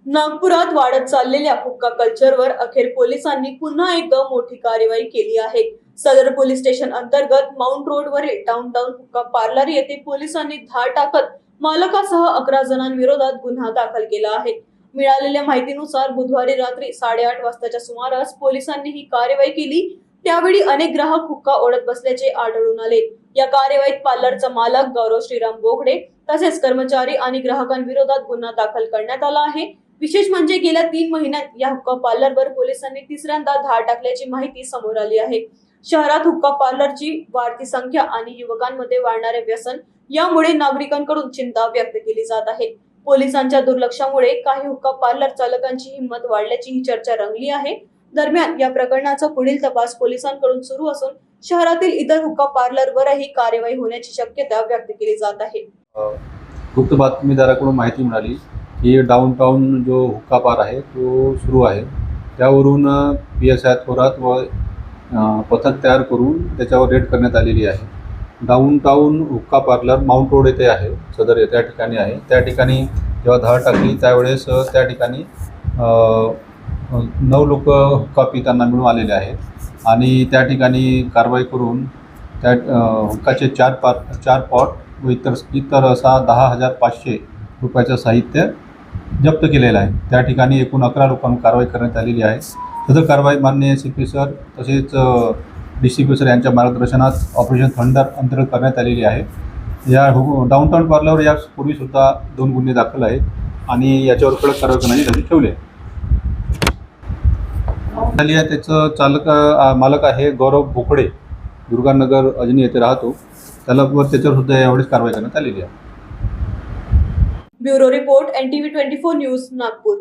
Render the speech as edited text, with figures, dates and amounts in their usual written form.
नागपुरात वाढत चाललेल्या हुक्का कल्चरवर अखेर पोलिसांनी पुन्हा एकदा मोठी कारवाई केली आहे। सदर पोलीस स्टेशन अंतर्गत माउंट रोड वरील डाउनटाउन हुक्का पार्लर येथे पोलिसांनी धाड टाकत मालकासह 11 जणांविरोधात गुन्हा दाखल केला आहे। मिळालेल्या माहितीनुसार बुधवारी रात्री 8:30 वाजताच्या सुमारास पोलिसांनी ही कारवाई केली। त्यावेळी अनेक ग्राहक हुक्का ओढत बसल्याचे आढळून आले। या कारवाईत पार्लरचा मालक गौरव श्रीराम बोगडे तसेच कर्मचारी आणि ग्राहकांविरोधात गुन्हा दाखल करण्यात आला आहे। विशेष म्हणजे गेल्या 3 महिन्यात या हुक्का पार्लरवर पोलिसांनी तिसऱ्यांदा धाड टाकल्याची माहिती समोर आली आहे। शहरात हुक्का पार्लरची वाढती संख्या आणि युवकांमध्ये वाढणारे व्यसन यामुळे नागरिकांकडून चिंता व्यक्त केली जात आहे। पोलिसांच्या दुर्लक्षामुळे काही हुक्का पार्लर चालकांची हिंमत वाढल्याची ही चर्चा रंगली आहे। दरम्यान या प्रकरणाचा पुढील तपास पोलिसांकडून सुरू असून शहरातील इतर हुक्का पार्लरवरही कारवाई होण्याची शक्यता व्यक्त केली जात आहे। गुप्त बातमीदाराकडून माहिती मिळाली की डाउनटाउन जो हुक्का बार आहे तो सुरू आहे। त्यावरून PSI थोरात व पथक तयार करून त्याच्यावर रेड करण्यात आलेली आहे। डाउनटाउन हुक्का पार्लर माउंट रोड येथे आहे, सदर त्या ठिकाणी आहे। त्या ठिकाणी जेव्हा धाड टाकली त्यावेळेस त्या ठिकाणी 9 लोक हुक्का पिताना मिळून आलेले आहेत आणि त्या ठिकाणी कारवाई करून त्या हुक्काचे 4 पॉट व इतर असा 10,500 रुपयाचं साहित्य जप्त केलेलं आहे। त्या ठिकाणी एकूण 11 लोकांवर कारवाई करण्यात आलेली आहे। सदर कारवाई माननीय CP सर तसेच DCP सर यांच्या मार्गदर्शनात ऑपरेशन थंडर अंतर्गत करण्यात आलेली आहे। या डाउनटाउन पार्लरवर यापूर्वीसुद्धा 2 गुन्हे दाखल आहेत आणि याच्यावर कडक कारवाई करण्याची धमकी ठेवली आहे। त्याचं मालक आहे गौरव बोकडे, दुर्गानगर अजनी येथे राहतो। त्याच्यावर सुद्धा यावेळेस कारवाई करण्यात आलेली आहे। Bureau report NTV 24 news Nagpur.